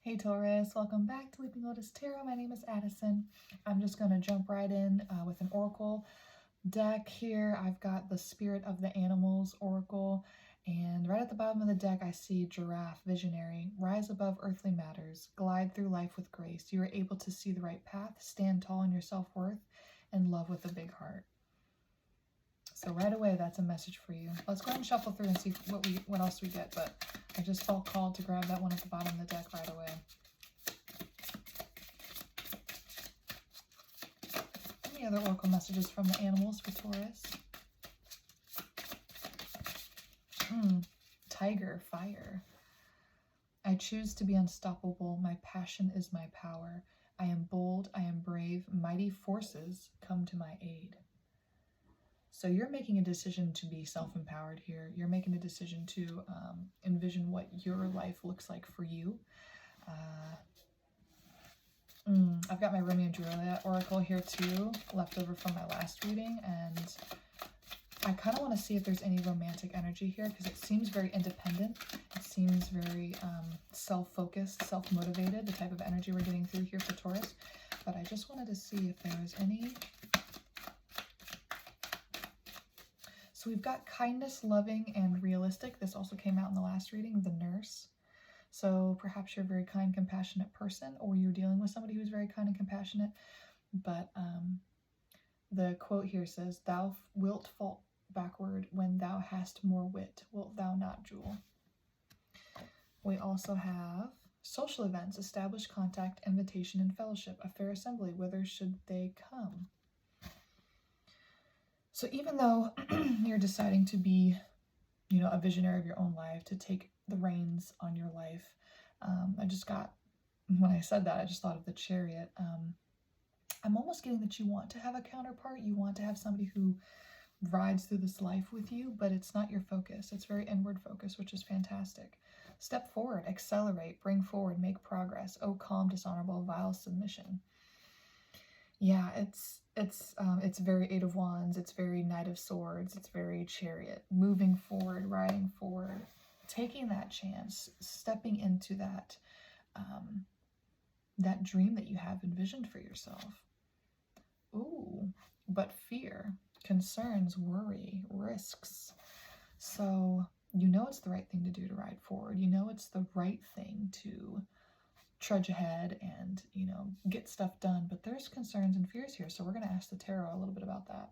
Hey Taurus, welcome back to Leaping Lotus Tarot. My name is Addison. I'm just going to jump right in with an oracle deck here. I've got the Spirit of the Animals oracle, and right at the bottom of the deck I see Giraffe, Visionary. Rise above earthly matters, glide through life with grace. You are able to see the right path, stand tall in your self-worth, and love with a big heart. So right away, that's a message for you. Let's go ahead and shuffle through and see what else we get, but I just felt called to grab that one at the bottom of the deck right away. Any other oracle messages from the animals for Taurus? Tiger, fire. I choose to be unstoppable. My passion is my power. I am bold. I am brave. Mighty forces come to my aid. So you're making a decision to be self-empowered here. You're making a decision to envision what your life looks like for you. I've got my Romeo and Juliet oracle here too, left over from my last reading, and I kind of want to see if there's any romantic energy here because it seems very independent. It seems very self-focused, self-motivated, the type of energy we're getting through here for Taurus. But I just wanted to see if there was any... So we've got kindness, loving, and realistic. This also came out in the last reading, the Nurse. So perhaps you're a very kind, compassionate person, or you're dealing with somebody who's very kind and compassionate. But the quote here says, "Thou wilt fall backward when thou hast more wit. Wilt thou not, Jewel?" We also have social events, establish contact, invitation, and fellowship. A fair assembly, whither should they come? So even though you're deciding to be, a visionary of your own life, to take the reins on your life, when I said that, I just thought of the Chariot. I'm almost getting that you want to have a counterpart. You want to have somebody who rides through this life with you, but it's not your focus. It's very inward focus, which is fantastic. Step forward, accelerate, bring forward, make progress. Oh, calm, dishonorable, vile submission. Yeah, it's very Eight of Wands, it's very Knight of Swords, it's very Chariot, moving forward, riding forward, taking that chance, stepping into that that dream that you have envisioned for yourself. Ooh, but fear, concerns, worry, risks. So you know it's the right thing to do to ride forward. You know it's the right thing to trudge ahead and, get stuff done. But there's concerns and fears here. So we're going to ask the tarot a little bit about that.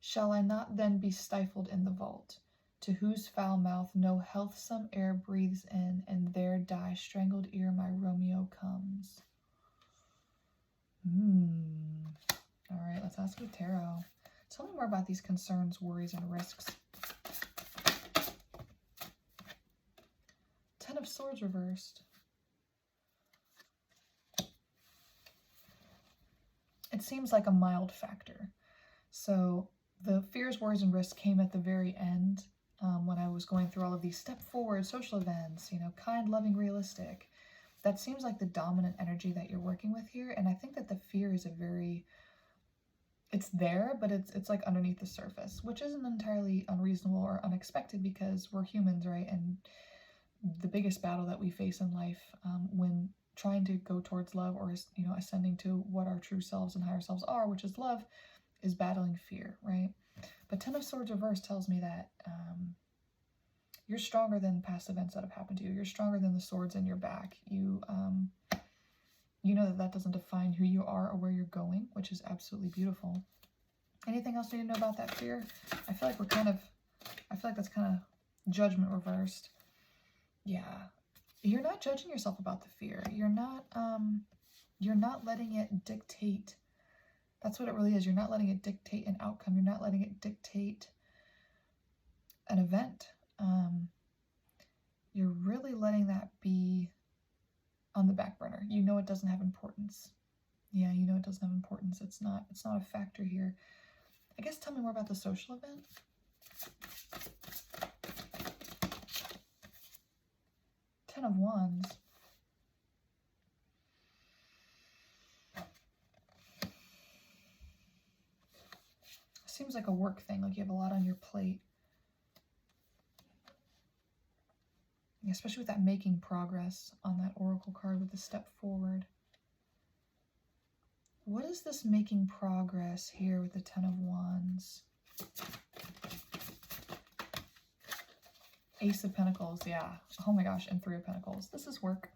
Shall I not then be stifled in the vault, to whose foul mouth no healthsome air breathes in, and there die strangled ere my Romeo comes? All right, let's ask the tarot. Tell me more about these concerns, worries, and risks. Ten of Swords reversed. It seems like a mild factor. So the fears, worries, and risks came at the very end when I was going through all of these step forward social events, kind, loving, realistic. That seems like the dominant energy that you're working with here. And I think that the fear is it's there, but it's like underneath the surface, which isn't entirely unreasonable or unexpected because we're humans, right? And the biggest battle that we face in life when trying to go towards love or, ascending to what our true selves and higher selves are, which is love, is battling fear, right? But Ten of Swords reverse tells me that you're stronger than past events that have happened to you. You're stronger than the swords in your back. You know that doesn't define who you are or where you're going, which is absolutely beautiful. Anything else you need to know about that fear? I feel like that's kind of judgment reversed. Yeah. You're not judging yourself about the fear. You're not letting it dictate. That's what it really is. You're not letting it dictate an outcome. You're not letting it dictate an event. You're really letting that be on the back burner. It doesn't have importance. Yeah, it doesn't have importance. It's not a factor here. I guess tell me more about the social event. Ten of Wands. Seems like a work thing, like you have a lot on your plate. especially with that making progress on that oracle card with the step forward. What is this making progress here with the Ten of Wands? Ace of Pentacles, yeah. Oh my gosh, and Three of Pentacles. This is work.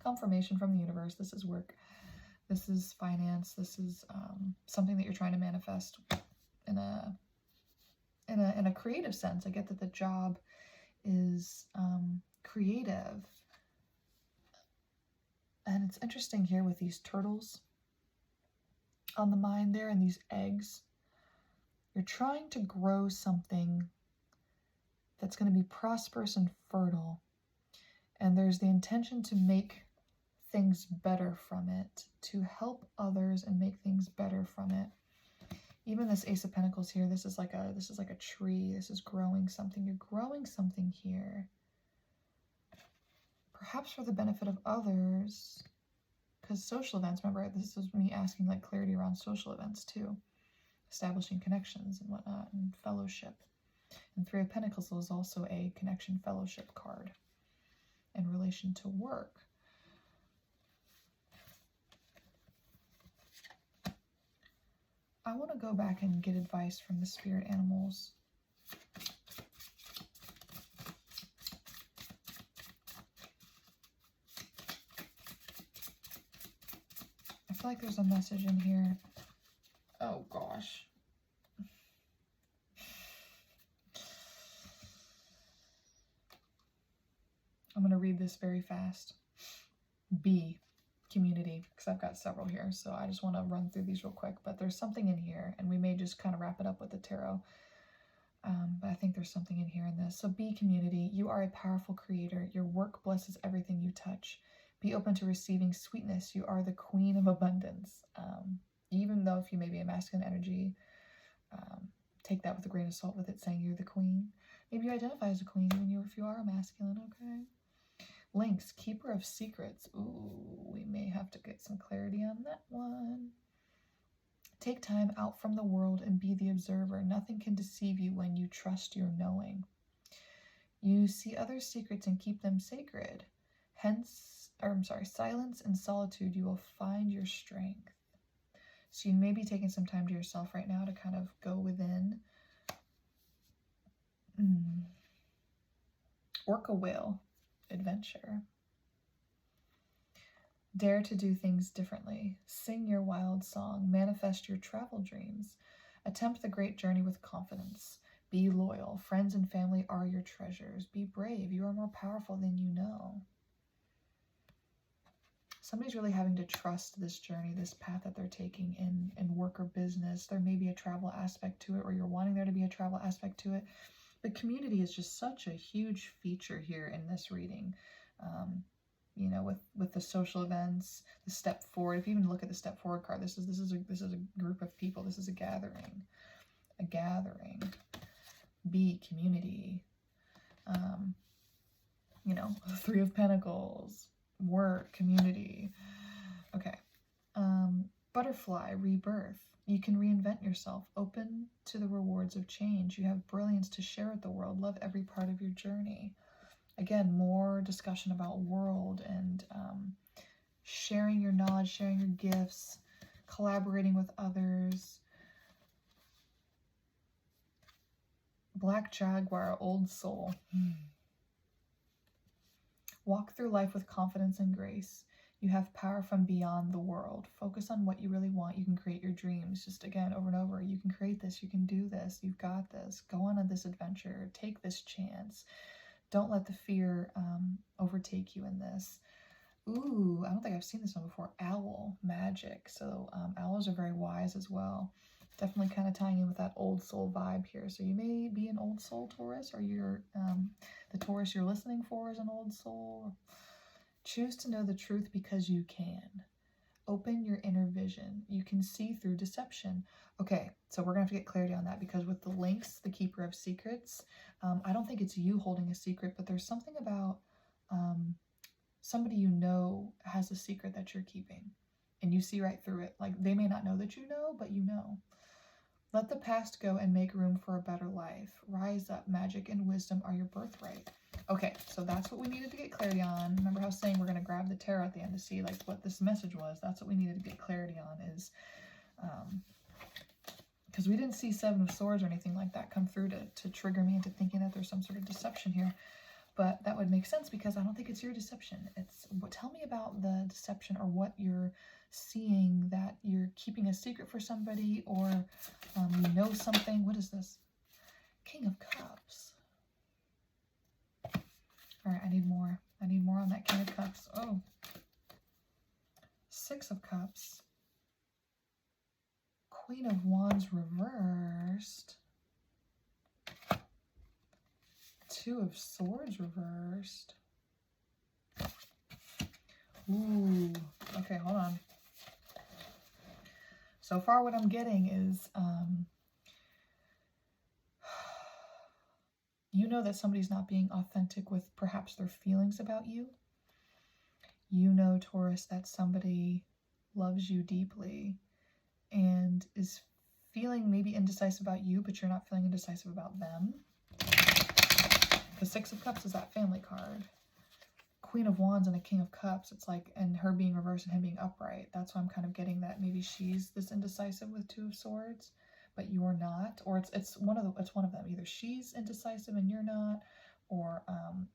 Confirmation from the universe. This is work. This is finance. This is something that you're trying to manifest in a creative sense. I get that the job is creative. And it's interesting here with these turtles on the mind there and these eggs. You're trying to grow something that's going to be prosperous and fertile. And there's the intention to make things better from it, to help others and make things better from it. Even this Ace of Pentacles here, this is like a tree. This is growing something. You're growing something here. Perhaps for the benefit of others. Because social events, remember, this is me asking like clarity around social events too. Establishing connections and whatnot, and fellowship. And Three of Pentacles is also a connection fellowship card in relation to work. I want to go back and get advice from the spirit animals. I feel like there's a message in here. Oh gosh. I'm going to read this very fast. B, community, because I've got several here, so I just want to run through these real quick. But there's something in here, and we may just kind of wrap it up with the tarot. But I think there's something in here in this. So B, community, you are a powerful creator. Your work blesses everything you touch. Be open to receiving sweetness. You are the queen of abundance. Even though if you may be a masculine energy, take that with a grain of salt with it saying you're the queen. Maybe you identify as a queen even if you are a masculine, okay? Lynx, keeper of secrets. Ooh, we may have to get some clarity on that one. Take time out from the world and be the observer. Nothing can deceive you when you trust your knowing. You see others' secrets and keep them sacred. Silence and solitude, you will find your strength. So you may be taking some time to yourself right now to kind of go within. Orca whale, adventure. Dare to do things differently. Sing your wild song. Manifest your travel dreams. Attempt the great journey with confidence. Be loyal. Friends and family are your treasures. Be brave. You are more powerful than you know. Somebody's really having to trust this journey, this path that they're taking in work or business. There may be a travel aspect to it, or you're wanting there to be a travel aspect to it. But community is just such a huge feature here in this reading. You know, with the social events, the step forward. If you even look at the step forward card, this is a group of people. This is a gathering. A gathering. B, community. You know, Three of Pentacles. Work, community. Okay. Butterfly, rebirth. You can reinvent yourself. Open to the rewards of change. You have brilliance to share with the world. Love every part of your journey. Again, more discussion about world and sharing your knowledge, sharing your gifts, collaborating with others. Black Jaguar, old soul. Walk through life with confidence and grace. You have power from beyond the world. Focus on what you really want. You can create your dreams. Just again, over and over. You can create this. You can do this. You've got this. Go on this adventure. Take this chance. Don't let the fear overtake you in this. Ooh, I don't think I've seen this one before. Owl, magic. So owls are very wise as well. Definitely kind of tying in with that old soul vibe here. So you may be an old soul Taurus, or you're the Taurus you're listening for is an old soul. Choose to know the truth because you can. Open your inner vision. You can see through deception. Okay, so we're going to have to get clarity on that, because with the Lynx, the keeper of secrets, I don't think it's you holding a secret, but there's something about somebody you know has a secret that you're keeping, and you see right through it. Like, they may not know that you know, but you know. Let the past go and make room for a better life. Rise up. Magic and wisdom are your birthright. Okay, so that's what we needed to get clarity on. Remember how I was saying we're going to grab the tarot at the end to see like what this message was? That's what we needed to get clarity on, is because we didn't see Seven of Swords or anything like that come through to trigger me into thinking that there's some sort of deception here. But that would make sense because I don't think it's your deception. It's tell me about the deception, or what you're seeing, that you're keeping a secret for somebody, or you know something. What is this? King of Cups. All right, I need more. I need more on that King of Cups. Oh. Six of Cups. Queen of Wands reversed. Two of Swords reversed. Ooh. Okay, hold on. So far what I'm getting is, you know that somebody's not being authentic with perhaps their feelings about you. You know, Taurus, that somebody loves you deeply and is feeling maybe indecisive about you, but you're not feeling indecisive about them. The Six of Cups is that family card. Queen of Wands and the King of Cups, it's like, and her being reversed and him being upright. That's why I'm kind of getting that maybe she's this indecisive with Two of Swords, but you're not. Or it's one of them. Either she's indecisive and you're not, or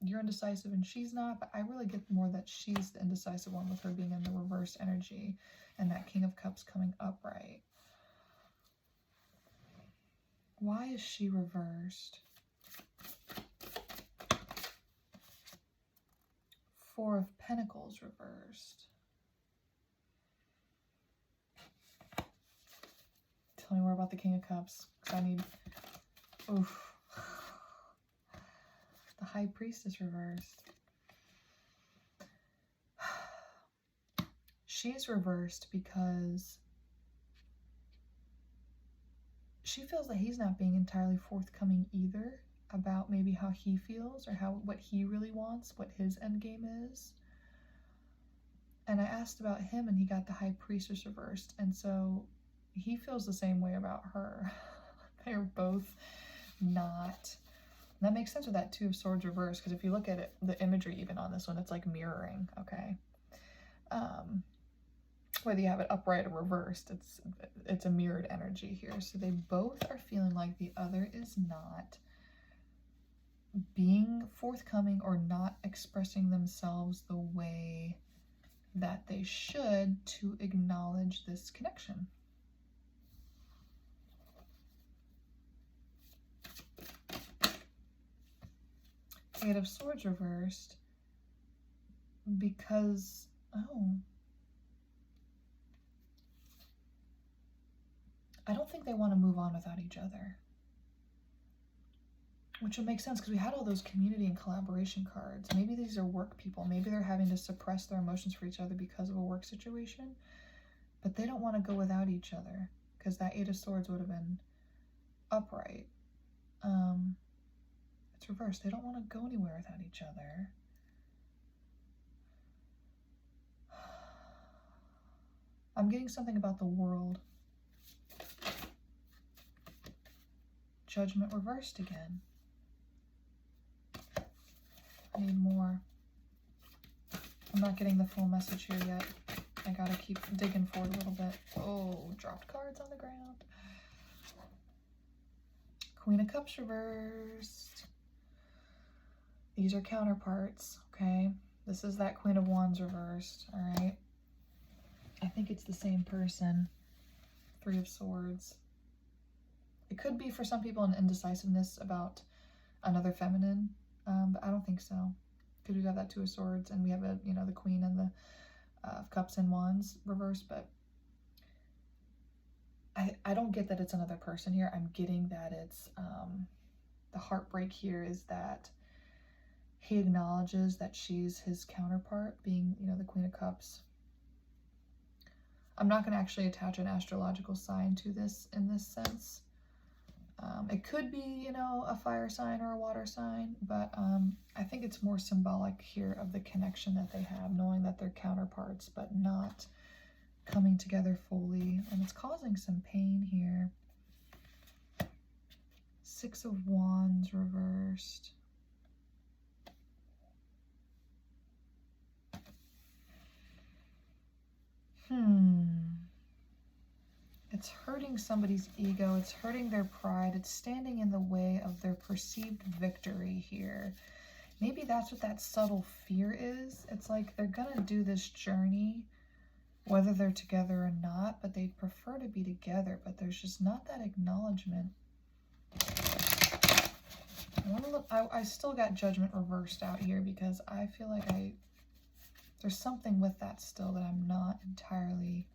you're indecisive and she's not. But I really get more that she's the indecisive one, with her being in the reverse energy and that King of Cups coming upright. Why is she reversed? Four of Pentacles reversed. Tell me more about the King of Cups, because I need... Oof. The High Priestess reversed. She's reversed because she feels that he's not being entirely forthcoming either about maybe how he feels, or what he really wants, what his end game is. And I asked about him and he got the High Priestess reversed, and so he feels the same way about her. They're both not. And that makes sense with that Two of Swords reversed, because if you look at it, the imagery even on this one, it's like mirroring, okay? Whether you have it upright or reversed, it's a mirrored energy here. So they both are feeling like the other is not being forthcoming or not expressing themselves the way that they should to acknowledge this connection. Eight of Swords reversed because, I don't think they want to move on without each other. Which would make sense, because we had all those community and collaboration cards. Maybe these are work people. Maybe they're having to suppress their emotions for each other because of a work situation. But they don't want to go without each other, because that Eight of Swords would have been upright. It's reversed. They don't want to go anywhere without each other. I'm getting something about the World. Judgment reversed again. I need more. I'm not getting the full message here yet. I gotta keep digging forward a little bit. Oh, dropped cards on the ground. Queen of Cups reversed. These are counterparts, okay? This is that Queen of Wands reversed, all right? I think it's the same person. Three of Swords. It could be for some people an indecisiveness about another feminine, but I don't think so. Because we have that Two of Swords, and we have a, the Queen and the Cups and Wands reversed, but I don't get that it's another person here. I'm getting that it's the heartbreak here is that he acknowledges that she's his counterpart, being, the Queen of Cups. I'm not going to actually attach an astrological sign to this in this sense. It could be, a fire sign or a water sign, but I think it's more symbolic here of the connection that they have, knowing that they're counterparts, but not coming together fully. And it's causing some pain here. Six of Wands reversed. It's hurting somebody's ego. It's hurting their pride. It's standing in the way of their perceived victory here. Maybe that's what that subtle fear is. It's like they're going to do this journey, whether they're together or not, but they'd prefer to be together, but there's just not that acknowledgement. I still got Judgment reversed out here because I feel like there's something with that still that I'm not entirely...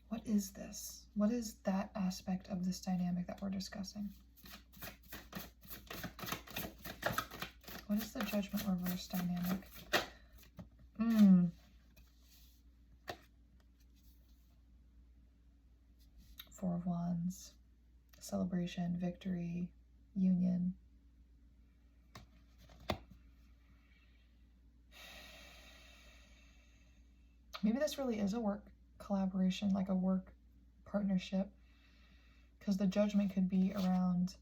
What is this? What is that aspect of this dynamic that we're discussing? What is the Judgment reverse dynamic? Four of Wands. Celebration, victory, union. Maybe this really is a work collaboration, like a work partnership, because the Judgment could be around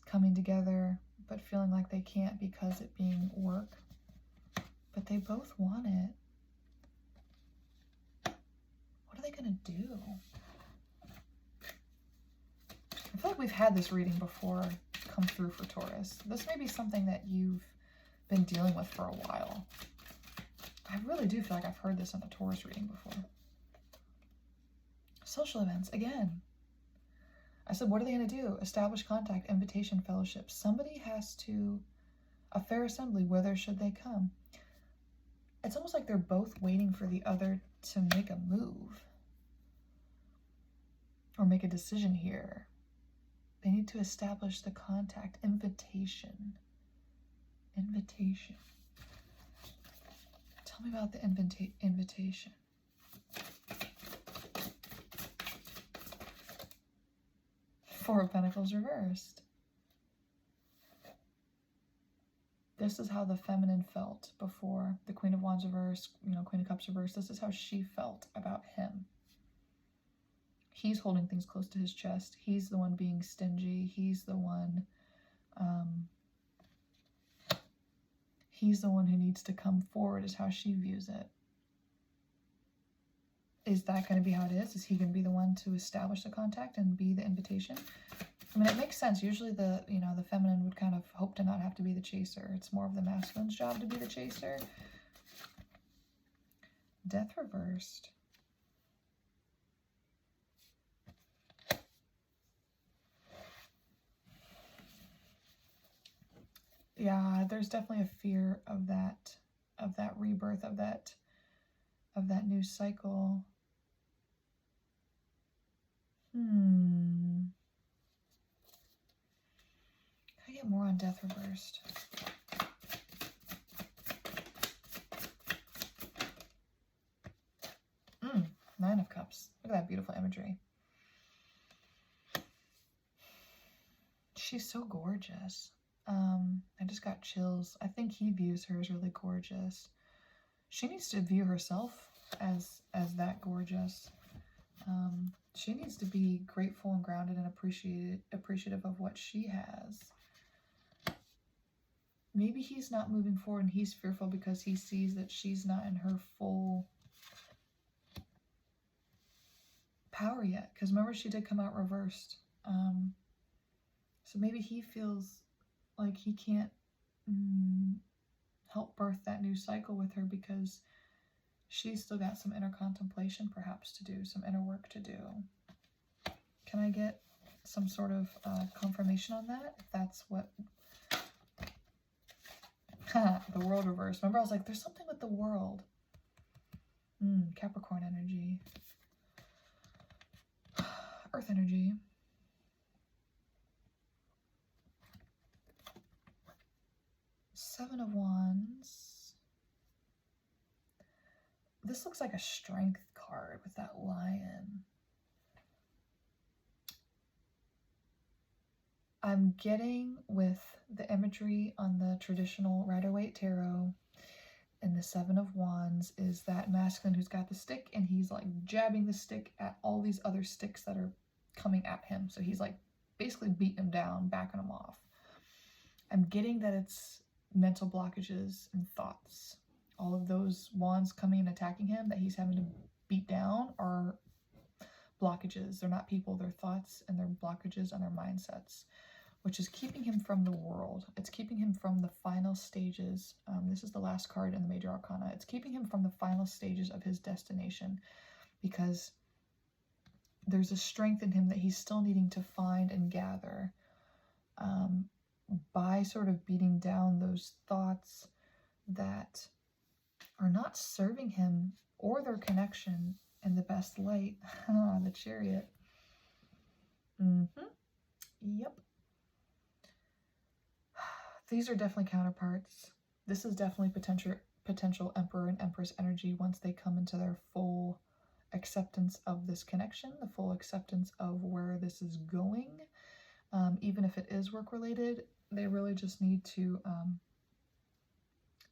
coming together but feeling like they can't because it being work, but they both want it. What are they gonna do? I feel like we've had this reading before come through for Taurus. This may be something that you've been dealing with for a while. I really do feel like I've heard this in a Taurus reading before. Social events, again. I said, what are they going to do? Establish contact, invitation, fellowship. Somebody has to, a fair assembly, whither should they come? It's almost like they're both waiting for the other to make a move or make a decision here. They need to establish the contact, invitation. Invitation. Tell me about the invitation. Four of Pentacles reversed. This is how the feminine felt before. The Queen of Wands reversed, Queen of Cups reversed. This is how she felt about him. He's holding things close to his chest. He's the one being stingy. He's the one who needs to come forward, is how she views it. Is that going to be how it is? Is he going to be the one to establish the contact and be the invitation? I mean, it makes sense. Usually the feminine would kind of hope to not have to be the chaser. It's more of the masculine's job to be the chaser. Death reversed. Yeah, there's definitely a fear of that rebirth, of that new cycle. Can I get more on Death reversed? Nine of Cups. Look at that beautiful imagery. She's so gorgeous. I just got chills. I think he views her as really gorgeous. She needs to view herself as that gorgeous. She needs to be grateful and grounded and appreciative of what she has. Maybe he's not moving forward and he's fearful because he sees that she's not in her full power yet. Because remember, she did come out reversed. So maybe he feels like he can't help birth that new cycle with her because she's still got some inner contemplation perhaps to do, some inner work to do. Can I get some sort of confirmation on that? If that's what... the World reverse. Remember, I was like, there's something with the World. Capricorn energy. Earth energy. Seven of Wands. This looks like a strength card with that lion. I'm getting with the imagery on the traditional Rider-Waite Tarot and the Seven of Wands is that masculine who's got the stick and he's like jabbing the stick at all these other sticks that are coming at him. So he's like basically beating them down, backing them off. I'm getting that it's mental blockages and thoughts. All of those wands coming and attacking him that he's having to beat down are blockages. They're not people, they're thoughts, and they're blockages and their mindsets, which is keeping him from the world. It's keeping him from the final stages. This is the last card in the Major Arcana. It's keeping him from the final stages of his destination, because there's a strength in him that he's still needing to find and gather by sort of beating down those thoughts that are not serving him or their connection in the best light. The Chariot. Yep. These are definitely counterparts. This is definitely potential Emperor and Empress energy once they come into their full acceptance of this connection, the full acceptance of where this is going. Even if it is work-related, they really just need to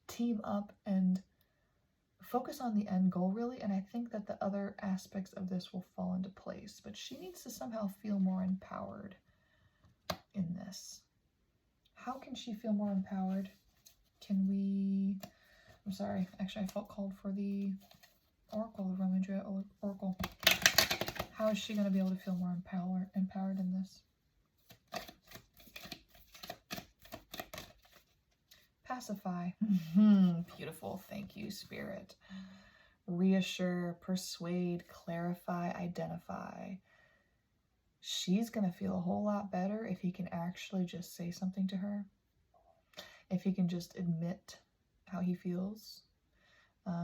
team up and focus on the end goal, really. And I think that the other aspects of this will fall into place. But she needs to somehow feel more empowered in this. How can she feel more empowered? Can we... I'm sorry. Actually, I felt called for the Oracle, the Romeo and Juliet Oracle. How is she going to be able to feel more empowered in this? Pacify. Beautiful. Thank you, Spirit. Reassure, persuade, clarify, identify. She's going to feel a whole lot better if he can actually just say something to her. If he can just admit how he feels.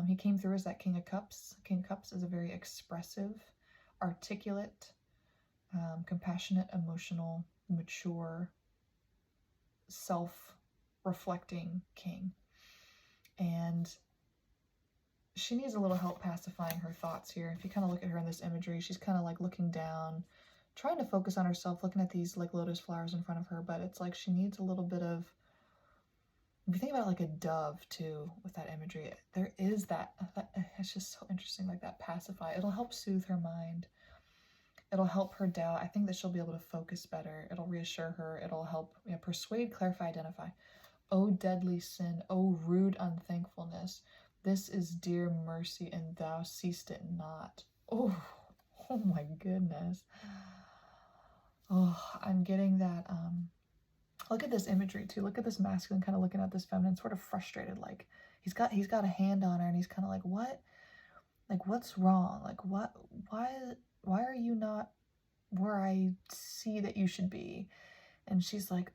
He came through as that King of Cups. King of Cups is a very expressive, articulate, compassionate, emotional, mature, self-reflecting king. And she needs a little help pacifying her thoughts here. If you kind of look at her in this imagery, she's kind of like looking down, trying to focus on herself, looking at these like lotus flowers in front of her, but it's like she needs a little bit of, if you think about like a dove too, with that imagery, there is that, it's just so interesting, like that pacify. It'll help soothe her mind. It'll help her doubt. I think that she'll be able to focus better. It'll reassure her. It'll help, you know, persuade, clarify, identify. Oh, deadly sin. Oh, rude unthankfulness. This is dear mercy, and thou seest it not. Oh my goodness. Oh, I'm getting that, look at this imagery too. Look at this masculine kind of looking at this feminine, sort of frustrated. Like he's got a hand on her, and he's kind of like, what? Like, what's wrong? Like, why are you not where I see that you should be? And she's like,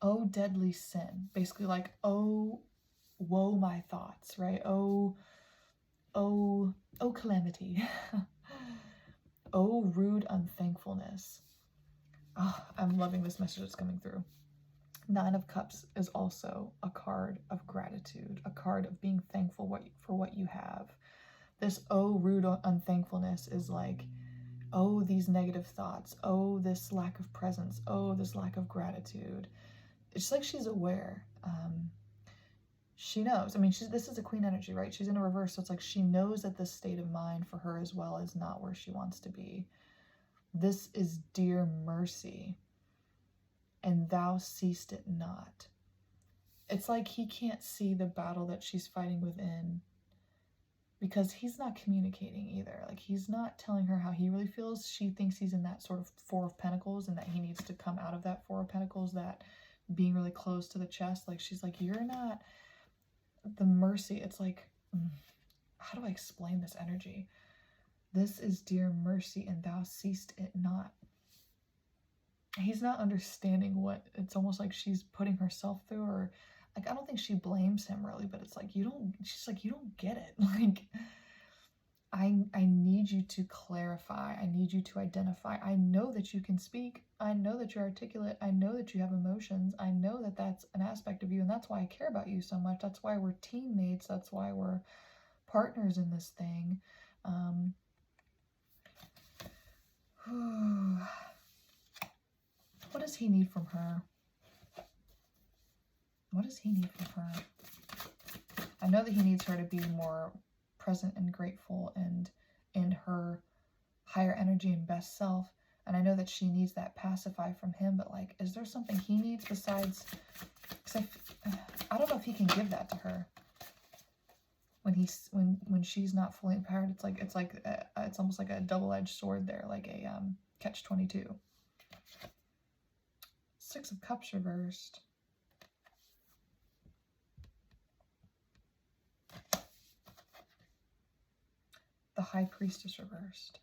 oh, deadly sin. Basically like, oh, woe my thoughts, right? Oh, calamity. Oh, rude unthankfulness. Oh, I'm loving this message that's coming through. Nine of Cups is also a card of gratitude, a card of being thankful for what you have. This oh, rude unthankfulness is like, oh, these negative thoughts, oh, this lack of presence, oh, this lack of gratitude. It's like she's aware. She knows. I mean, this is a queen energy, right? She's in a reverse, so it's like she knows that this state of mind for her as well is not where she wants to be. This is dear mercy, and thou seest it not. It's like he can't see the battle that she's fighting within, because he's not communicating either. Like, he's not telling her how he really feels. She thinks he's in that sort of Four of Pentacles, and that he needs to come out of that Four of Pentacles, that being really close to the chest. Like, she's like, you're not the mercy. It's like, how do I explain this energy? This is dear mercy, and thou seest it not. He's not understanding what, it's almost like she's putting herself through, or like, I don't think she blames him really, but it's like, she's like, you don't get it. Like, I need you to clarify. I need you to identify. I know that you can speak. I know that you're articulate. I know that you have emotions. I know that that's an aspect of you, and that's why I care about you so much. That's why we're teammates. That's why we're partners in this thing. What does he need from her? What does he need from her? I know that he needs her to be more present and grateful and in her higher energy and best self. And I know that she needs that pacify from him, but like, is there something he needs besides, because I don't know if he can give that to her. When when she's not fully empowered, it's almost like a double-edged sword there, like a catch-22. Six of Cups reversed. The High Priestess reversed.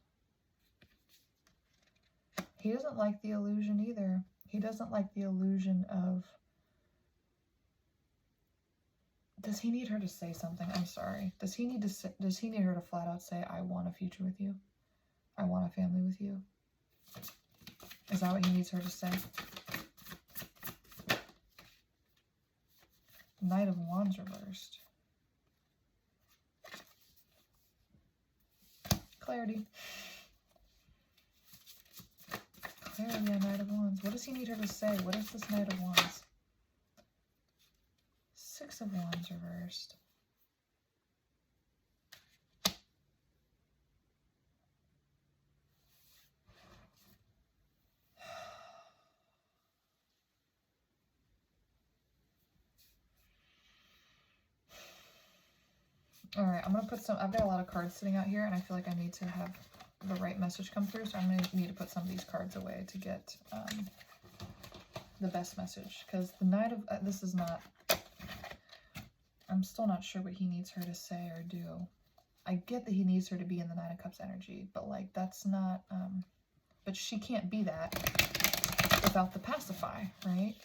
He doesn't like the illusion either. He doesn't like the illusion of... Does he need her to say something? I'm sorry. Does he need her to flat out say, I want a future with you? I want a family with you? Is that what he needs her to say? Knight of Wands reversed. Clarity. Clarity on Knight of Wands. What does he need her to say? What is this Knight of Wands? Six of Wands reversed. All right, I'm going to put some... I've got a lot of cards sitting out here, and I feel like I need to have the right message come through, so I'm going to need to put some of these cards away to get the best message. Because the Knight of... this is not... I'm still not sure what he needs her to say or do. I get that he needs her to be in the Nine of Cups energy, but, like, that's not... but she can't be that without the pacify, right?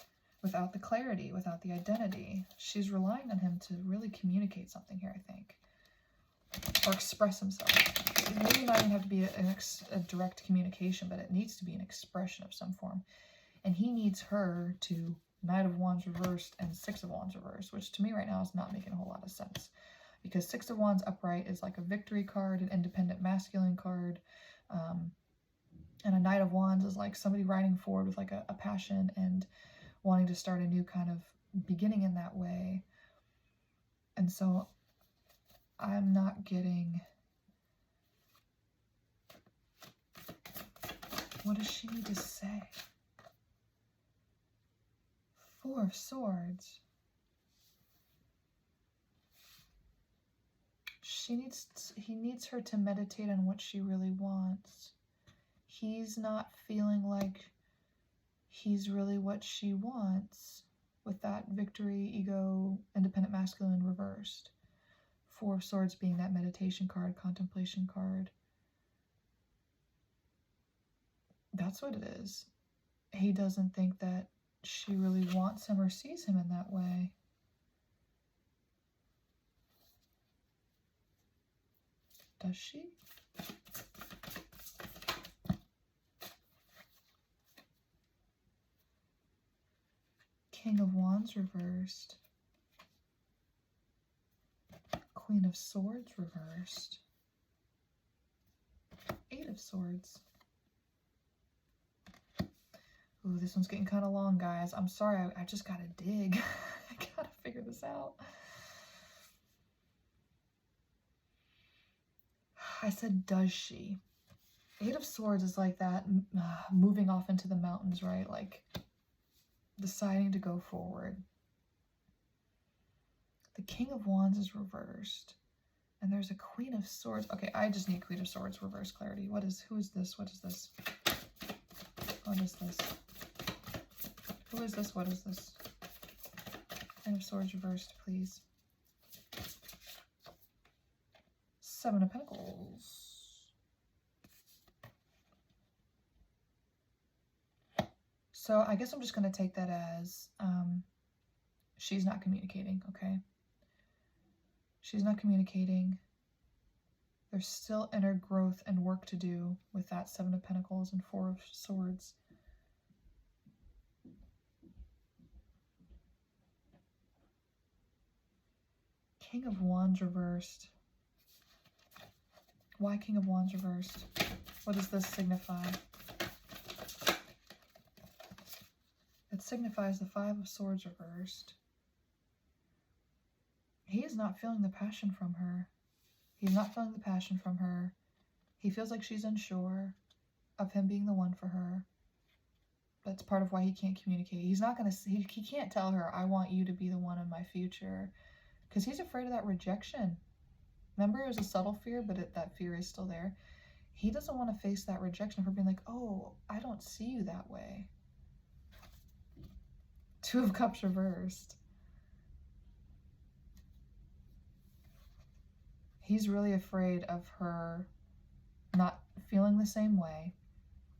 Without the clarity, without the identity. She's relying on him to really communicate something here, I think. Or express himself. It maybe not even have to be a direct communication, but it needs to be an expression of some form. And he needs her to Knight of Wands reversed and Six of Wands reversed, which to me right now is not making a whole lot of sense. Because Six of Wands upright is like a victory card, an independent masculine card. And a Knight of Wands is like somebody riding forward with like a passion and wanting to start a new kind of beginning in that way. And so I'm not getting... What does she need to say? Four of Swords. He needs her to meditate on what she really wants. He's not feeling like he's really what she wants with that victory, ego, independent masculine reversed. Four of Swords being that meditation card, contemplation card. That's what it is. He doesn't think that she really wants him or sees him in that way. Does she? King of Wands reversed. Queen of Swords reversed. Eight of Swords. Ooh, this one's getting kind of long, guys. I'm sorry, I just gotta dig. I gotta figure this out. I said, does she? Eight of Swords is like that, moving off into the mountains, right? Like, deciding to go forward. The King of Wands is reversed. And there's a Queen of Swords. Okay, I just need Queen of Swords reverse clarity. Who is this? What is this? What is this? Who is this? What is this? Queen of Swords reversed, please. Seven of Pentacles. So I guess I'm just going to take that as she's not communicating, okay? She's not communicating. There's still inner growth and work to do with that Seven of Pentacles and Four of Swords. King of Wands reversed. Why King of Wands reversed? What does this signify? It signifies the Five of Swords reversed. He is not feeling the passion from her. He's not feeling the passion from her. He feels like she's unsure of him being the one for her. That's part of why he can't communicate. He's not going to, he can't tell her, I want you to be the one in my future. Because he's afraid of that rejection. Remember, it was a subtle fear, but that fear is still there. He doesn't want to face that rejection of her being like, oh, I don't see you that way. Two of Cups reversed. He's really afraid of her not feeling the same way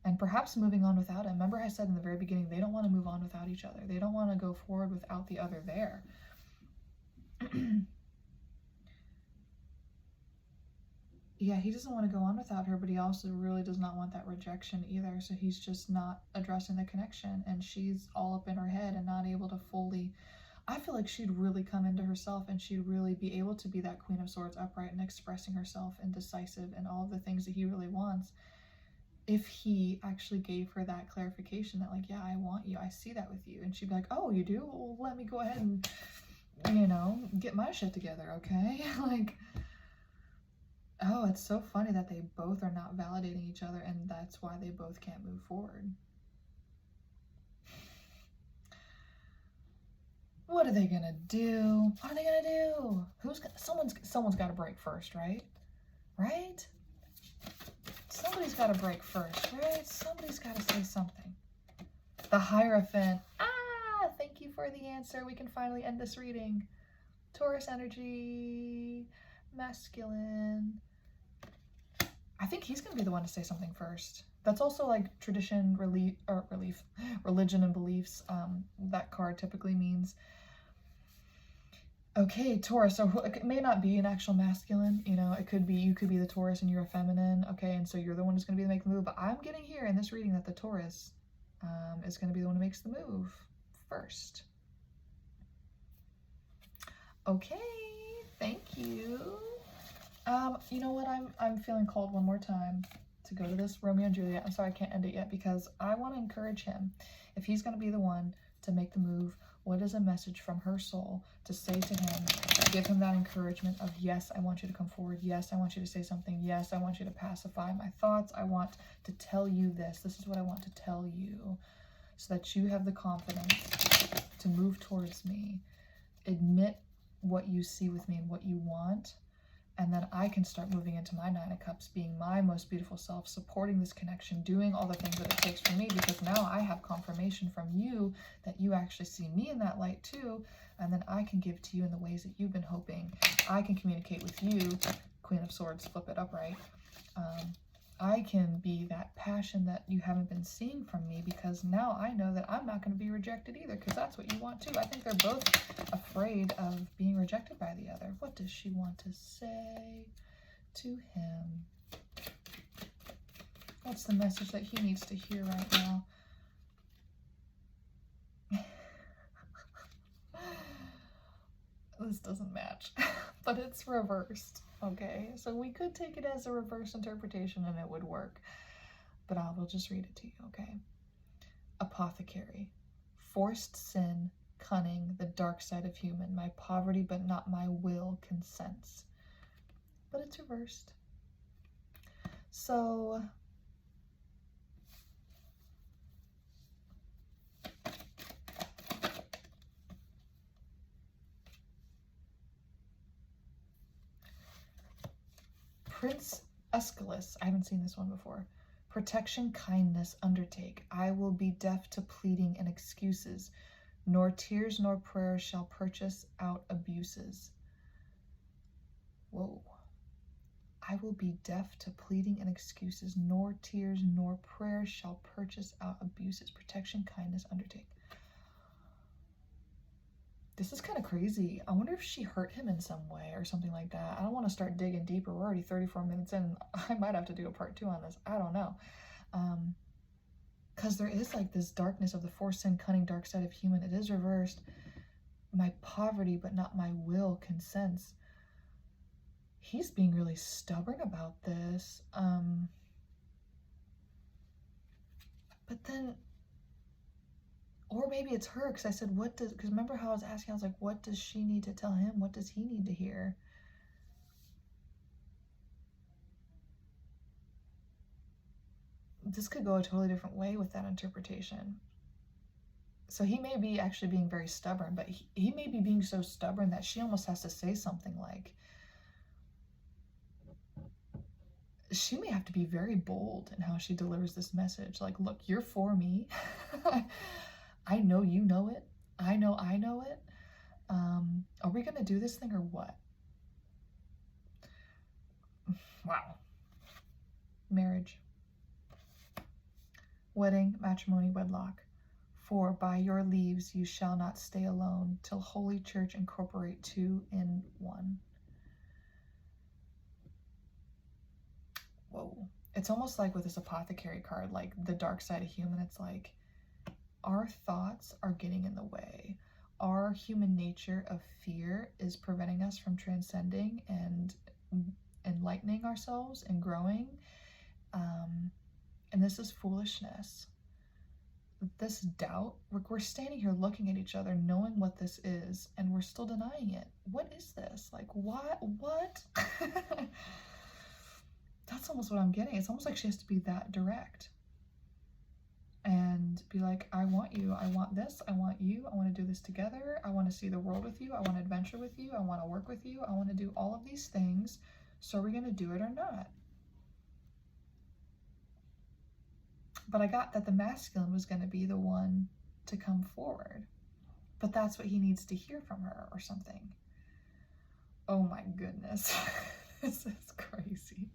and perhaps moving on without him. Remember I said in the very beginning, they don't want to move on without each other. They don't want to go forward without the other there. Yeah, he doesn't want to go on without her, but he also really does not want that rejection either. So he's just not addressing the connection, and she's all up in her head and not able to fully. I feel like she'd really come into herself, and she'd really be able to be that Queen of Swords, upright and expressing herself and decisive and all of the things that he really wants, if he actually gave her that clarification that, like, yeah, I want you, I see that with you. And she'd be like, oh, you do? Well, let me go ahead and, you know, get my shit together, okay? Like, oh, it's so funny that they both are not validating each other, and that's why they both can't move forward. What are they gonna do? What are they gonna do? Someone's got to break first, right? Right? Somebody's got to break first, right? Somebody's got to say something. The Hierophant. Ah, thank you for the answer. We can finally end this reading. Taurus energy, masculine. I think he's going to be the one to say something first. That's also like tradition, religion and beliefs. That card typically means. Okay, Taurus, so it may not be an actual masculine, you know, it could be, you could be the Taurus and you're a feminine, okay, and so you're the one who's going to be the make the move, but I'm getting here in this reading that the Taurus is going to be the one who makes the move first. Okay, thank you. You know what, I'm feeling called one more time to go to this Romeo and Juliet. I'm sorry I can't end it yet because I want to encourage him. If he's going to be the one to make the move, what is a message from her soul to say to him, to give him that encouragement of, yes, I want you to come forward. Yes, I want you to say something. Yes, I want you to pacify my thoughts. I want to tell you this. This is what I want to tell you so that you have the confidence to move towards me. Admit what you see with me and what you want. And then I can start moving into my Nine of Cups, being my most beautiful self, supporting this connection, doing all the things that it takes for me, because now I have confirmation from you that you actually see me in that light too, and then I can give to you in the ways that you've been hoping. I can communicate with you, Queen of Swords, flip it upright. I can be that passion that you haven't been seeing from me, because now I know that I'm not going to be rejected either, because that's what you want too. I think they're both afraid of being rejected by the other. What does she want to say to him? What's the message that he needs to hear right now? This doesn't match, but it's reversed. Okay, so we could take it as a reverse interpretation and it would work, but I will just read it to you, okay? Apothecary. Forced sin, cunning, the dark side of human, my poverty but not my will consents. But it's reversed. So Prince Aeschylus, I haven't seen this one before. Protection, kindness, undertake. I will be deaf to pleading and excuses. Nor tears nor prayers shall purchase out abuses. Whoa. I will be deaf to pleading and excuses. Nor tears nor prayers shall purchase out abuses. Protection, kindness, undertake. This is kind of crazy. I wonder if she hurt him in some way or something like that. I don't want to start digging deeper. We're already 34 minutes in. I might have to do a part 2 on this. I don't know. Because there is like this darkness of the forced sin, cunning, dark side of human. It is reversed. My poverty, but not my will, consents. He's being really stubborn about this. But then, or maybe it's her, because I said, because remember how I was asking, I was like, what does she need to tell him? What does he need to hear? This could go a totally different way with that interpretation. So he may be actually being very stubborn, but he may be being so stubborn that she almost has to say something like, she may have to be very bold in how she delivers this message. Like, look, you're for me. I know you know it. I know it. Are we going to do this thing or what? Wow. Marriage. Wedding, matrimony, wedlock. For by your leaves you shall not stay alone, till Holy Church incorporate two in one. Whoa. It's almost like with this apothecary card, like the dark side of human, it's like our thoughts are getting in the way. Our human nature of fear is preventing us from transcending and enlightening ourselves and growing. And this is foolishness. This doubt, we're standing here looking at each other, knowing what this is, and we're still denying it. What is this? Like, what? That's almost what I'm getting. It's almost like she has to be that direct and be like, I want you, I want this, I want you, I want to do this together, I want to see the world with you, I want to adventure with you, I want to work with you, I want to do all of these things. So are we going to do it or not? But I got that the masculine was going to be the one to come forward. But that's what he needs to hear from her or something. Oh my goodness. This is crazy.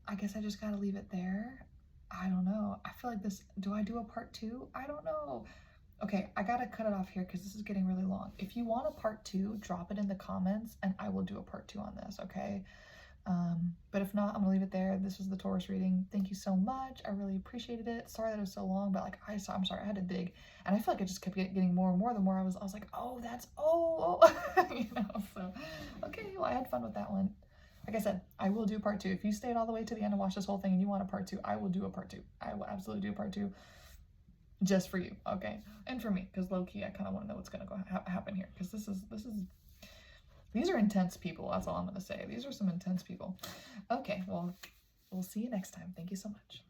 I guess I just got to leave it there. I don't know. I feel like this, do I do a part 2? I don't know. Okay, I gotta cut it off here because this is getting really long. If you want a part 2, drop it in the comments and I will do a part 2 on this, okay? But if not, I'm gonna leave it there. This was the Taurus reading. Thank you so much. I really appreciated it. Sorry that it was so long, but like I'm sorry, I had to dig. And I feel like it just kept getting more and more the more I was like, oh, that's, oh. You know, so, okay, well, I had fun with that one. Like I said, I will do part 2. If you stayed all the way to the end and watched this whole thing and you want a part 2, I will do a part 2. I will absolutely do a part 2. Just for you, okay? And for me, because low-key, I kind of want to know what's going to happen here, because these are intense people, that's all I'm going to say. These are some intense people. Okay, well, we'll see you next time. Thank you so much.